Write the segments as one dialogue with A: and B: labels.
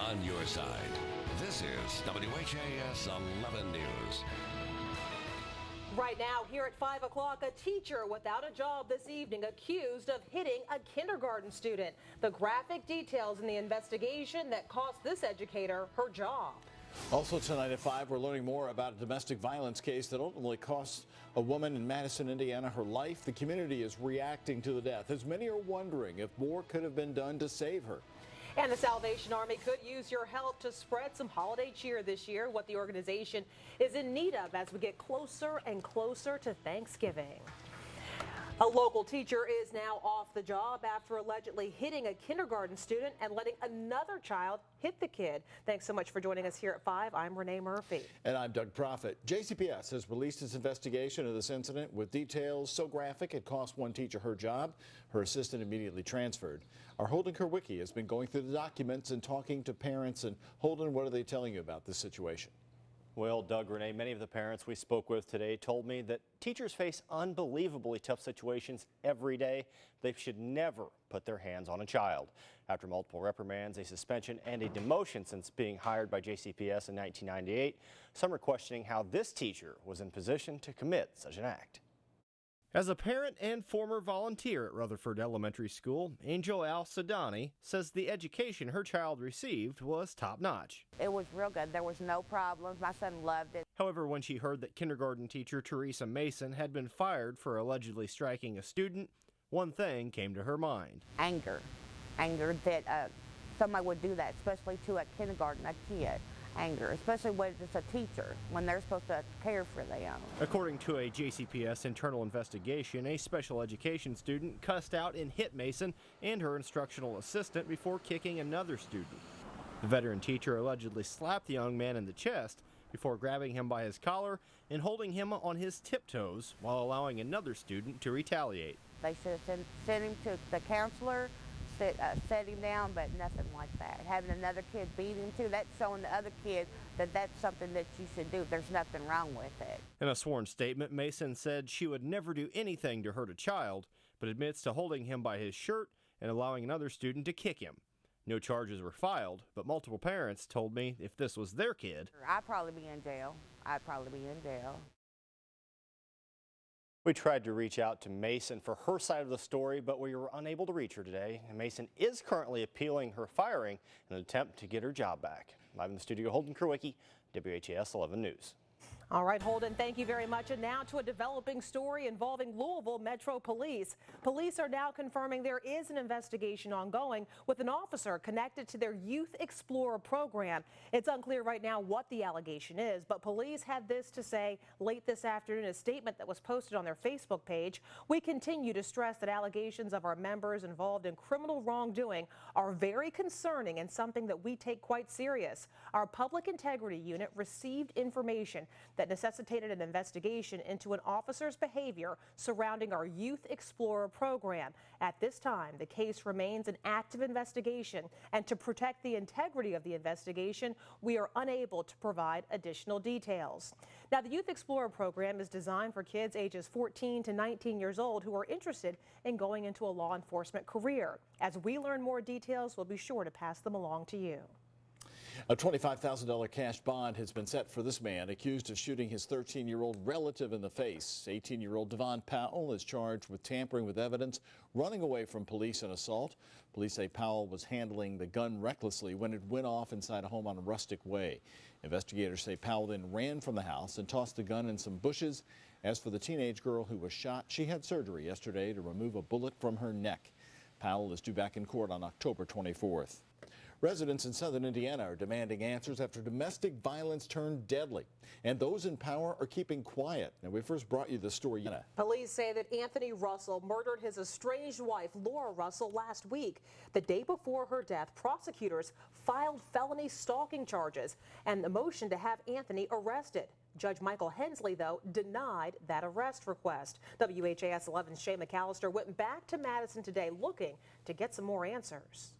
A: on your side. This is WHAS 11 News.
B: Right now, here at 5 o'clock, a teacher without a job this evening accused of hitting a kindergarten student. The graphic details in the investigation that cost this educator her job.
C: Also tonight at 5, we're learning more about a domestic violence case that ultimately cost a woman in Madison, Indiana, her life. The community is reacting to the death, as many are wondering if more could have been done to save her.
B: And the Salvation Army could use your help to spread some holiday cheer this year, what the organization is in need of as we get closer and closer to Thanksgiving. A local teacher is now off the job after allegedly hitting a kindergarten student and letting another child hit the kid. Thanks so much for joining us here at 5. I'm Renee Murphy.
C: And I'm Doug Proffitt. JCPS has released its investigation of this incident with details so graphic it cost one teacher her job. Her assistant immediately transferred. Our Holden Kerwicki has been going through the documents and talking to parents. And Holden, what are they telling you about this situation?
D: Well, Doug, Renee, many of the parents we spoke with today told me that teachers face unbelievably tough situations every day. They should never put their hands on a child. After multiple reprimands, a suspension, and a demotion since being hired by JCPS in 1998, some are questioning how this teacher was in position to commit such an act. As a parent and former volunteer at Rutherford Elementary School, Angel Al-Sadani says the education her child received was top-notch.
E: It was real good. There was no problems. My son loved it.
D: However, when she heard that kindergarten teacher Teresa Mason had been fired for allegedly striking a student, one thing came to her mind.
E: Anger that somebody would do that, especially to a kindergarten, a kid. Anger, especially when it's a teacher, when they're supposed to care for them.
D: According to a JCPS internal investigation, a special education student cussed out and hit Mason and her instructional assistant before kicking another student. The veteran teacher allegedly slapped the young man in the chest before grabbing him by his collar and holding him on his tiptoes while allowing another student to retaliate.
E: They should have sent him to the counselor, set him down, but nothing like that. Having another kid beat him too, that's showing the other kid that that's something that you should do. There's nothing wrong with it.
D: In a sworn statement, Mason said she would never do anything to hurt a child, but admits to holding him by his shirt and allowing another student to kick him. No charges were filed, but multiple parents told me if this was their kid,
E: I'd probably be in jail.
D: We tried to reach out to Mason for her side of the story, but we were unable to reach her today. And Mason is currently appealing her firing in an attempt to get her job back. Live in the studio, Holden Kerwicki, WHAS 11 News.
B: All right, Holden, thank you very much. And now to a developing story involving Louisville Metro Police. Police are now confirming there is an investigation ongoing with an officer connected to their Youth Explorer program. It's unclear right now what the allegation is, but police had this to say late this afternoon, a statement that was posted on their Facebook page. We continue to stress that allegations of our members involved in criminal wrongdoing are very concerning and something that we take quite serious. Our public integrity unit received information that necessitated an investigation into an officer's behavior surrounding our Youth Explorer program. At this time, the case remains an active investigation, and to protect the integrity of the investigation, we are unable to provide additional details. Now, the Youth Explorer program is designed for kids ages 14 to 19 years old who are interested in going into a law enforcement career. As we learn more details, we'll be sure to pass them along to you.
C: A $25,000 cash bond has been set for this man accused of shooting his 13-year-old relative in the face. 18-year-old Devon Powell is charged with tampering with evidence, running away from police, and assault. Police say Powell was handling the gun recklessly when it went off inside a home on a rustic way. Investigators say Powell then ran from the house and tossed the gun in some bushes. As for the teenage girl who was shot, she had surgery yesterday to remove a bullet from her neck. Powell is due back in court on October 24th. Residents in southern Indiana are demanding answers after domestic violence turned deadly, and those in power are keeping quiet. Now, we first brought you the story.
B: Police say that Anthony Russell murdered his estranged wife, Laura Russell, last week. The day before her death, prosecutors filed felony stalking charges and the motion to have Anthony arrested. Judge Michael Hensley, though, denied that arrest request. WHAS 11's Shay McAllister went back to Madison today looking to get some more answers.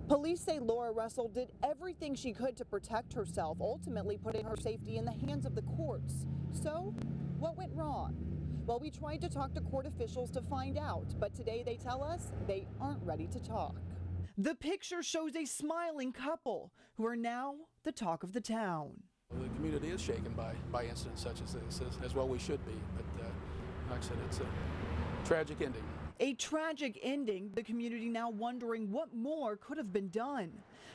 F: Police say Laura Russell did everything she could to protect herself, ultimately putting her safety in the hands of the courts. So, what went wrong? Well, we tried to talk to court officials to find out, but today they tell us they aren't ready to talk. The picture shows a smiling couple who are now the talk of the town.
G: The community is shaken by incidents such as this, as well we should be, but like I said, it's a tragic ending.
F: A tragic ending, the community now wondering what more could have been done.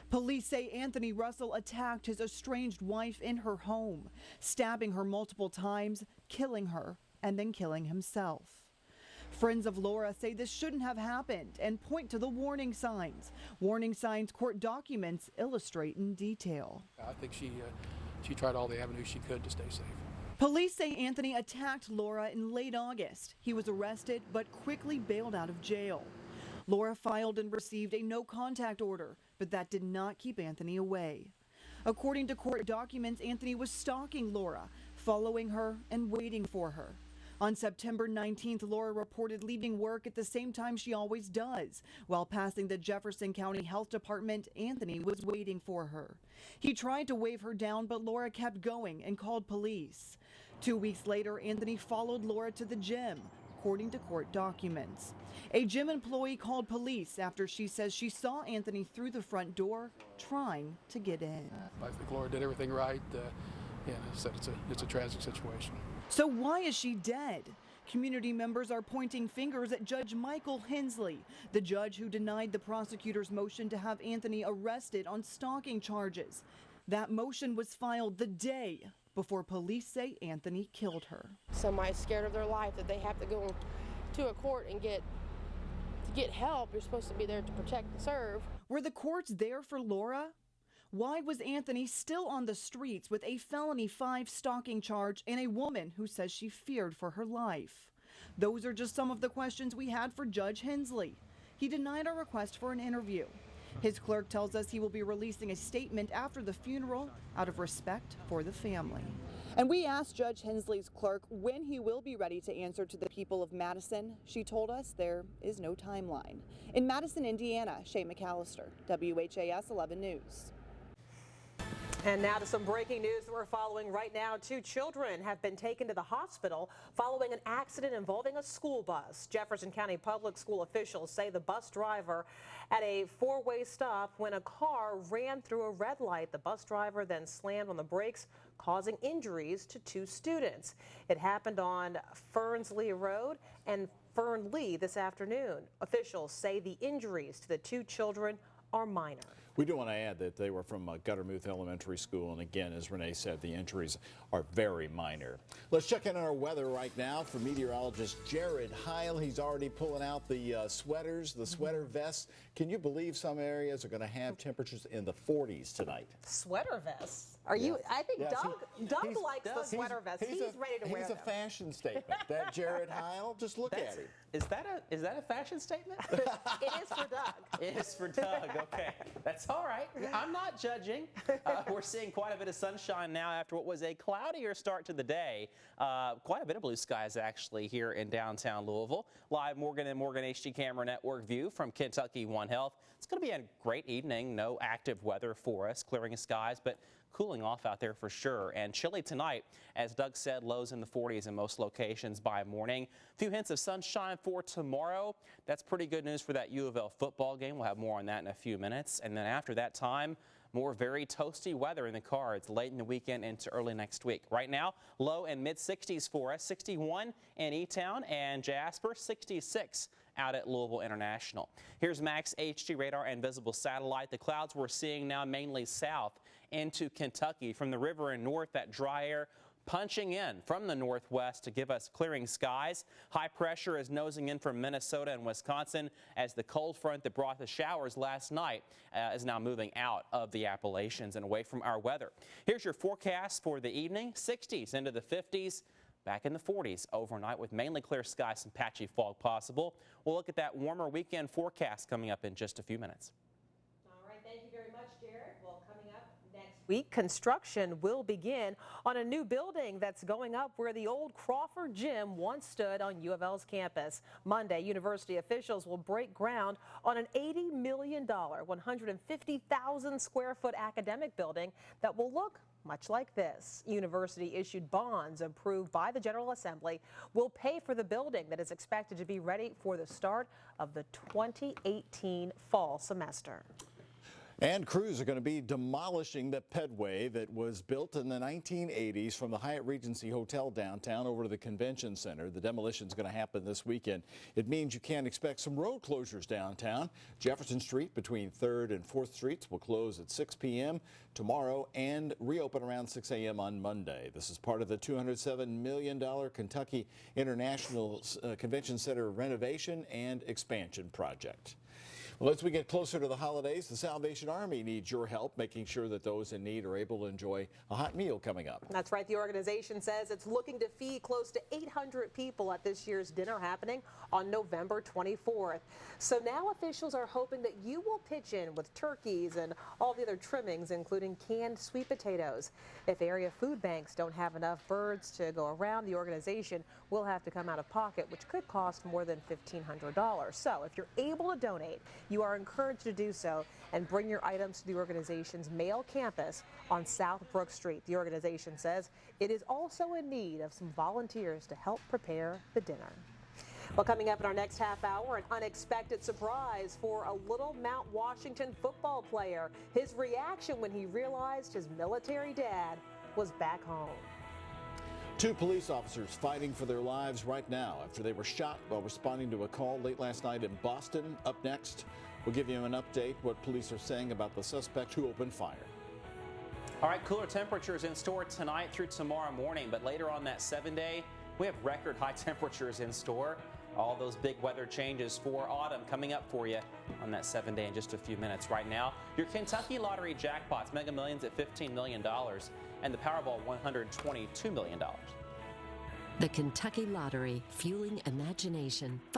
F: Police say Anthony Russell attacked his estranged wife in her home, stabbing her multiple times, killing her, and then killing himself. Friends of Laura say this shouldn't have happened and point to the warning signs. Warning signs court documents illustrate in detail.
G: I think she tried all the avenues she could to stay safe.
F: Police say Anthony attacked Laura in late August. He was arrested but quickly bailed out of jail. Laura filed and received a no-contact order, but that did not keep Anthony away. According to court documents, Anthony was stalking Laura, following her and waiting for her. On September 19th, Laura reported leaving work at the same time she always does. While passing the Jefferson County Health Department, Anthony was waiting for her. He tried to wave her down, but Laura kept going and called police. 2 weeks later, Anthony followed Laura to the gym, according to court documents. A gym employee called police after she says she saw Anthony through the front door trying to get in.
G: I think Laura did everything right. As I said, it's a tragic situation.
F: So why is she dead? Community members are pointing fingers at Judge Michael Hensley, the judge who denied the prosecutor's motion to have Anthony arrested on stalking charges. That motion was filed the day before police say Anthony killed her.
H: Somebody's scared of their life, that they have to go to a court and get help. You're supposed to be there to protect and serve.
F: Were the courts there for Laura? Why was Anthony still on the streets with a felony 5 stalking charge and a woman who says she feared for her life? Those are just some of the questions we had for Judge Hensley. He denied our request for an interview. His clerk tells us he will be releasing a statement after the funeral out of respect for the family. And we asked Judge Hensley's clerk when he will be ready to answer to the people of Madison. She told us there is no timeline. In Madison, Indiana, Shay McAllister, WHAS 11 News.
B: And now to some breaking news that we're following right now. 2 children have been taken to the hospital following an accident involving a school bus. Jefferson County Public School officials say the bus driver at a 4-way stop when a car ran through a red light. The bus driver then slammed on the brakes, causing injuries to 2 students. It happened on Fernsley Road and Fernley this afternoon. Officials say the injuries to the 2 children are minor.
C: We do want to add that they were from Guttermuth Elementary School, and again, as Renee said, the injuries are very minor. Let's check in on our weather right now for meteorologist Jared Heil. He's already pulling out the sweaters, the sweater vests. Can you believe some areas are going to have temperatures in the 40s tonight?
B: Sweater vests? Are you? I think Doug likes the sweater vest. He's ready to wear them.
C: He's a fashion statement. That Jared Heil, just look at him.
I: Is that a fashion statement?
B: It is for Doug.
I: It is for Doug. Okay, that's all right. I'm not judging. We're seeing quite a bit of sunshine now after what was a cloudier start to the day. Quite a bit of blue skies actually here in downtown Louisville. Live Morgan and Morgan HD camera network view from Kentucky One Health. It's going to be a great evening. No active weather for us, clearing skies, but cooling off out there for sure. And chilly tonight, as Doug said, lows in the 40s in most locations by morning. A few hints of sunshine for tomorrow. That's pretty good news for that U of L football game. We'll have more on that in a few minutes. And then after that time, more very toasty weather in the cards late in the weekend into early next week. Right now, low and mid 60s for us. 61 in E-Town and Jasper, 66 out at Louisville International. Here's Max HD radar and visible satellite. The clouds we're seeing now mainly south into Kentucky. From the river and north, that dry air punching in from the northwest to give us clearing skies. High pressure is nosing in from Minnesota and Wisconsin as the cold front that brought the showers last night is now moving out of the Appalachians and away from our weather. Here's your forecast for the evening. 60s into the 50s. Back in the 40s overnight with mainly clear skies and patchy fog possible. We'll look at that warmer weekend forecast coming up in just a few minutes.
B: All right, thank you very much, Jared. Well, coming up next week, construction will begin on a new building that's going up where the old Crawford Gym once stood on U of L's campus. Monday, university officials will break ground on an $80 million, 150,000 square foot academic building that will look much like this. University-issued bonds approved by the General Assembly will pay for the building that is expected to be ready for the start of the 2018 fall semester.
C: And crews are going to be demolishing the pedway that was built in the 1980s from the Hyatt Regency Hotel downtown over to the convention center. The demolition is going to happen this weekend. It means you can expect some road closures downtown. Jefferson Street between 3rd and 4th Streets will close at 6 p.m. tomorrow and reopen around 6 a.m. on Monday. This is part of the $207 million Kentucky International Convention Center renovation and expansion project. Well, as we get closer to the holidays, the Salvation Army needs your help making sure that those in need are able to enjoy a hot meal coming up.
B: That's right. The organization says it's looking to feed close to 800 people at this year's dinner happening on November 24th. So now officials are hoping that you will pitch in with turkeys and all the other trimmings, including canned sweet potatoes. If area food banks don't have enough birds to go around, the organization will have to come out of pocket, which could cost more than $1,500. So if you're able to donate, you are encouraged to do so and bring your items to the organization's mail campus on South Brook Street. The organization says it is also in need of some volunteers to help prepare the dinner. Well, coming up in our next half hour, an unexpected surprise for a little Mount Washington football player. His reaction when he realized his military dad was back home.
C: 2 police officers fighting for their lives right now after they were shot while responding to a call late last night in Boston. Up next, we'll give you an update what police are saying about the suspect who opened fire.
I: All right, cooler temperatures in store tonight through tomorrow morning, but later on that 7-day, we have record high temperatures in store. All those big weather changes for autumn coming up for you on that 7-day in just a few minutes. Right now, your Kentucky Lottery jackpots, Mega Millions at $15 million and the Powerball $122 million.
J: The Kentucky Lottery, fueling imagination.